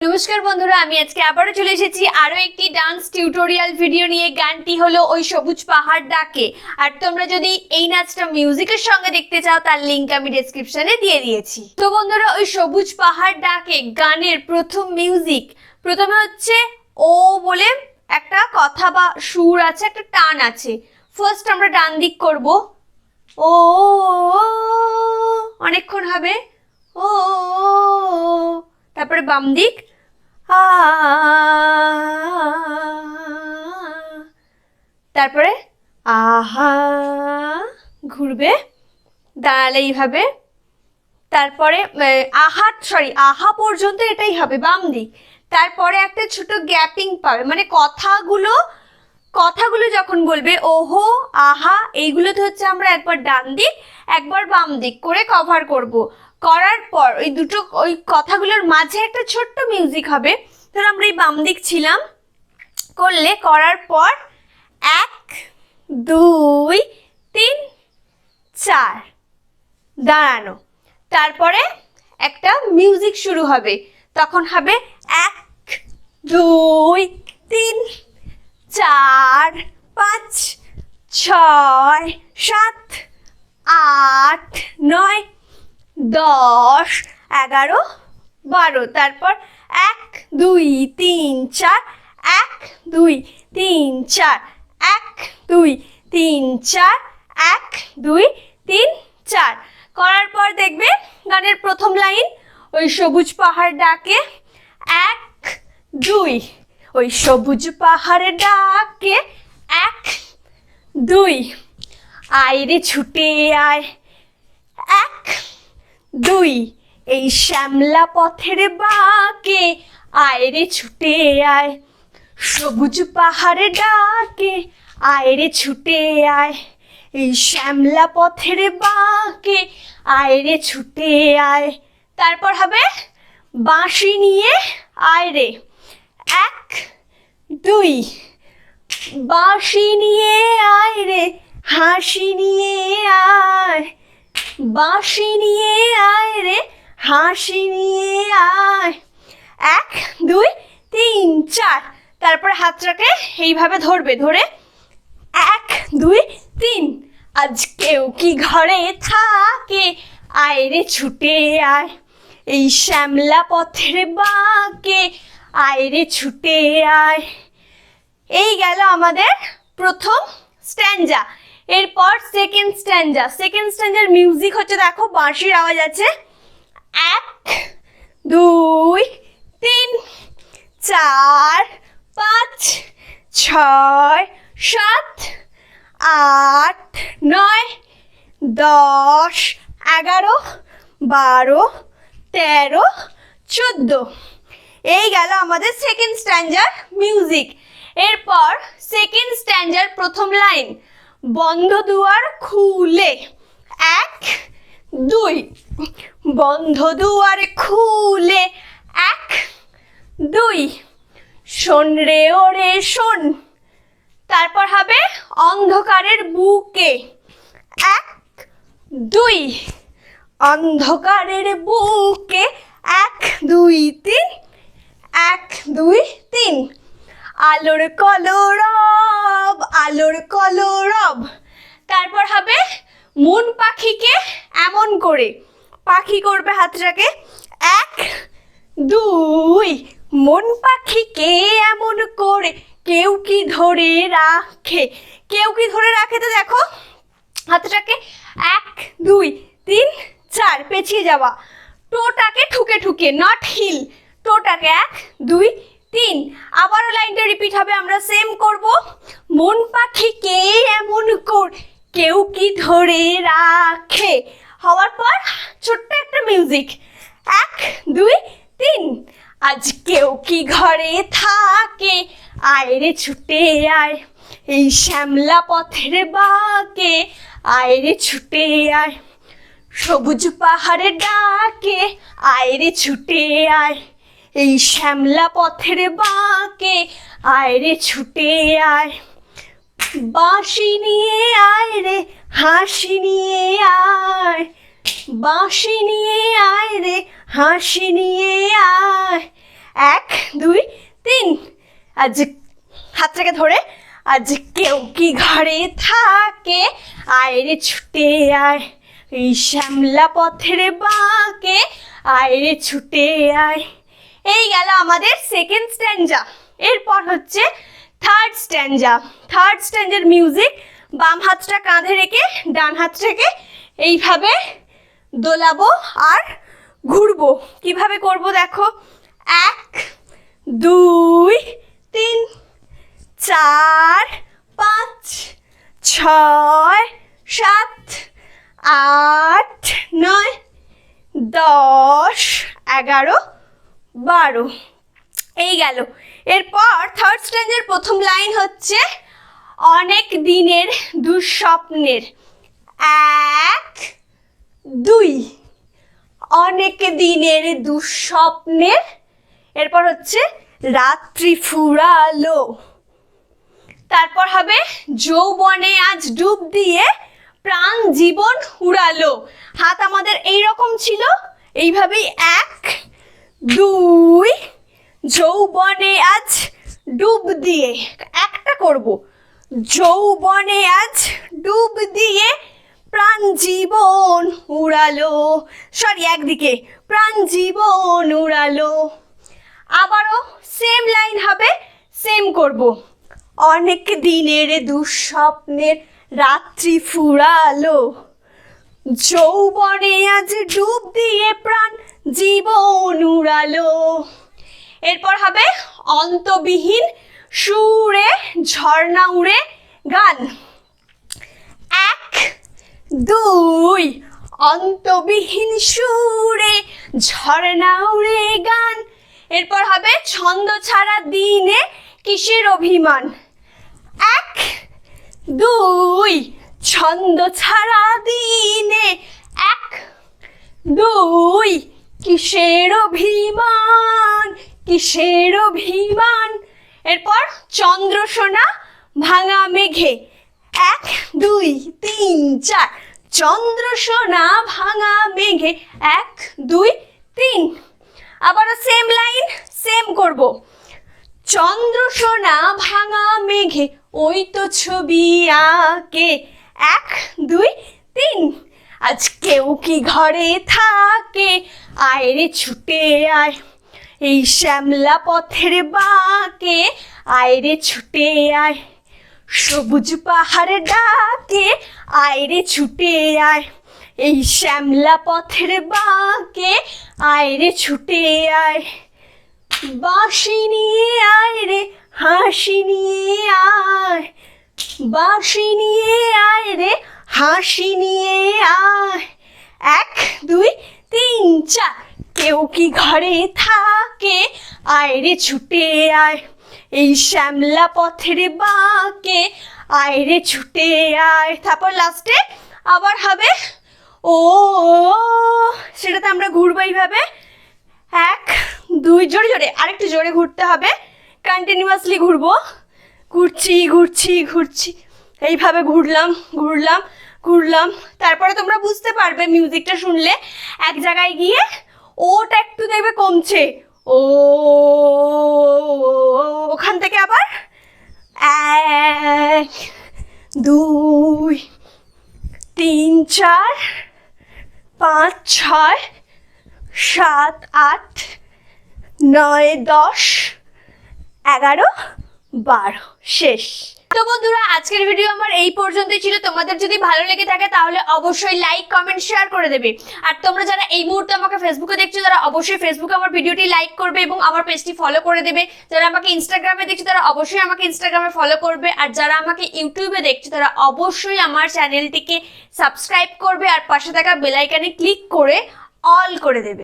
নমস্কার বন্ধুরা, আমি আজকে আবারও চলে এসেছি আরো একটি ডান্স টিউটোরিয়াল ভিডিও নিয়ে। গানটি হলো ওই সবুজ পাহাড় ডাকে। আর তোমরা যদি এই নাচটা মিউজিকের সঙ্গে দেখতে চাও তার লিংক আমি ডেসক্রিপশনে দিয়ে দিয়েছি। তো বন্ধুরা, ওই সবুজ পাহাড় ডাকে গানের প্রথম মিউজিক প্রথমে হচ্ছে ও বলে একটা কথা বা সুর আছে, একটা টান আছে। ফার্স্ট আমরা ডান দিক করব, ও অনেকক্ষণ হবে, ও তারপরে বাম দিক তারপরে আহা ঘুরবে, দাঁড়ালে এইভাবে। তারপরে আহা পর্যন্ত এটাই হবে বাম দিক। তারপরে একটা ছোট গ্যাপিং পাবে, মানে কথাগুলো যখন বলবে ওহো আহা, এইগুলোতে হচ্ছে আমরা একবার ডান দিক একবার বাম দিক করে কভার করব। করার পর ওই কথাগুলোর মাঝে একটা ছোট্ট মিউজিক হবে। ধর আমরা এই বাম দিক ছিলাম, করার পর 1 2 3 4 দাঁড়ানো। তারপরে একটা মিউজিক শুরু হবে, তখন হবে 1 2 3 4 5 6 7 8 9 10 11 12। তারপর 1 2 3 4 1 2 3 4 1 2 3 4 1 2 3 4 করার পর দেখবে গানের প্রথম লাইন ওই সবুজ পাহাড় ডাকে 1 2, ওই সবুজ পাহাড়ে ডাকে 1 2, আয় রে ছুটে আয় 1 2, এই শ্যামলা পথের বাঁকে আয় রে ছুটে আয়, সবুজ পাহাড়ে ডাকে আয় রে ছুটে আয়, এই শ্যামলা পথের বাঁকে আয় রে ছুটে আয়। তারপর হবে বাঁশি নিয়ে আয় রে 1 2, বাঁশি নিয়ে আয় রে হাসি নিয়ে আয়, বাঁশি নিয়ে আয় রে হাসি নিয়ে আয় 1 2 3 4। তারপর হাতটাকে এইভাবে ধরবে, ধরে 1 2 3, আজ কেউ কি ঘরে থাকে আয় রে ছুটে আয়, এই শ্যামলা পথের বাঁকে আয় রে ছুটে আয়। এই গেল আমাদের প্রথম স্ট্যাঞ্জা। এরপর সেকেন্ড স্ট্যাঞ্জার মিউজিক হচ্ছে, দেখো বাঁশির আওয়াজ আছে 1 2 3 4 5 6 7 8 9 10 11 12 13 14। এই গেল আমাদের সেকেন্ড স্ট্যাঞ্জার মিউজিক। এরপর সেকেন্ড স্ট্যাঞ্জার প্রথম লাইন বন্ধ দুয়ার খুলে 1 2, বন্ধ দুয়ার খুলে 1 2, শোন রে ওরে শোন। তারপর হবে অন্ধকারের বুকে 1 2, অন্ধকারের বুকে 1 2 3 1 2 3, আলোর কলরব আলোর কলরব। তারপর হবে মন পাখিকে এমন করে, পাখি করবে হাতটাকে 1 2, মন পাখিকে এমন করে কেউ কি ধরে রাখে, কেউ কি ধরে রাখে। তো দেখো হাতটাকে 1 2 3 4 পেঁচিয়ে যাওয়া, টোটাকে ঠুকে ঠুকে, নট হিল, টোটাকে 1 2 3। আবারও লাইনটা রিপিট হবে, আমরা সেম করব। মন পাখিকে এমন করে কেউ কি ধরে রাখে, হওয়ার পর ছোট্ট একটা মিউজিক 1 2 3, আজ কেউ কি ঘরে থাকে আয় রে ছুটে আয়, এই শ্যামলা পথের বাঁকে আয় রে ছুটে আয়, সবুজ পাহাড়ে ডাকে আয় রে ছুটে আয়, এই শ্যামলা পথের বাঁকে আয় রে ছুটে আয়, বাঁশি নিয়ে আয় রে হাসি নিয়ে আয়, বাঁশি নিয়ে আয় রে হাসি নিয়ে আয়, 1 2 3 আজ হাতটাকে ধরে আজ কেউ কি ঘরে থাকে আয় রে ছুটে আয় এই শ্যামলা পথের বাঁকে আয় রে ছুটে আয়। এই গেল আমাদের সেকেন্ড স্ট্যাঞ্জা। এরপর হচ্ছে থার্ড স্ট্যাঞ্জা। থার্ড স্ট্যাঞ্জার মিউজিক, বাম হাতটা কাঁধে রেখে ডান হাতটাকে এইভাবে দোলাবো আর ঘুরবো। কিভাবে করব দেখো, 1 2 3 4 5 6 7 8 9 10 11 12। এই গেল। এরপর থার্ড স্ট্যাঞ্জার প্রথম লাইন হচ্ছে অনেক দিনের দুঃস্বপ্নের, 1 2 অনেক দিনের দুঃস্বপ্নের। এরপর হচ্ছে রাত্রি ফুরালো, তারপর হবে যৌবনে আজ ডুব দিয়ে প্রাণ জীবন উড়ালো। হাত আমাদের এই রকম ছিল, এইভাবেই 1 2 যৌবনে আজ ডুব দিয়ে, একটা করব, যৌবনে আজ ডুব দিয়ে প্রাণ জীবন উড়ালো, সরি একদিকে, প্রাণ জীবন উড়ালো। আবারও সেম লাইন হবে, সেম করব, অনেক দিনের দুঃস্বপ্নের রাত্রি ফুরালো, যৌবনে আজ ডুব দিয়ে প্রাণ জীবন উড়ালো। এরপর হবে অন্তবিহীন সুরে ঝর্ণা উড়ে গান, 1 2 অন্তবিহীন সুরে ঝর্ণা উড়ে গান। এরপর হবে ছন্দ ছাড়া দিনে কিসের অভিমান, 1 2 ছন্দ ছাড়া দিনে 1 2 কিসের অভিমান কিসের অভিমান। এরপর চন্দ্রসোনা ভাঙা মেঘে, 1 2 3 4 চন্দ্রসোনা ভাঙা মেঘে 1 2 3। আবারও সেম লাইন, সেম করব, চন্দ্রসোনা ভাঙা মেঘে ওই তো ছবি আঁকে, 1 2 3। আজ কেউ কি ঘরে থাকে আয় রে ছুটে আয় এই শ্যামলা পথের বাঁকে আয় রে ছুটে আয়, সবুজ পাহাড় ডাকে আয় রে ছুটে আয় এই শ্যামলা পথের বাঁকে আয় রে ছুটে আয়। বাঁশি নিয়ে আয় রে হাসি নিয়ে আয়, বাঁশি নিয়ে আয় রে হাসি নিয়ে আয়, 1 2 3 4 কেউ কি ঘরে থাকে আয় রে ছুটে আয় এই শ্যামলা পথের বাঁকে আয় রে ছুটে আয়। তারপর লাস্টে আবার হবে ও, সেটাতে আমরা ঘুরবো এইভাবে, 1 2 জোরে জোরে, আরেকটু জোরে ঘুরতে হবে, কন্টিনিউয়াসলি ঘুরবো, ঘুরছি ঘুরছি ঘুরছি, এইভাবে ঘুরলাম ঘুরলাম ঘুরলাম। তারপরে তোমরা বুঝতে পারবে মিউজিকটা শুনলে, এক জায়গায় গিয়ে ওটা একটু দেখবে কমছে, ও ওখান থেকে আবার 1 2 3 4 5 6 7 8 9 10 11 12 শেষ। তো বন্ধুরা আজকের ভিডিও আমার এই পর্যন্তই ছিল। তোমাদের যদি ভালো লেগে থাকে তাহলে অবশ্যই লাইক কমেন্ট শেয়ার করে দেবে। আর তোমরা যারা এই মুহূর্তে আমাকে ফেসবুকে দেখছো তারা অবশ্যই ফেসবুকে আমার ভিডিওটি লাইক করবে এবং আমার পেজটি ফলো করে দেবে। যারা আমাকে ইনস্টাগ্রামে দেখছো তারা অবশ্যই আমাকে ইনস্টাগ্রামে ফলো করবে। আর যারা আমাকে ইউটিউবে দেখছো তারা অবশ্যই আমার চ্যানেলটিকে সাবস্ক্রাইব করবে আর পাশে থাকা বেল আইকনে ক্লিক করে অল করে দেবে।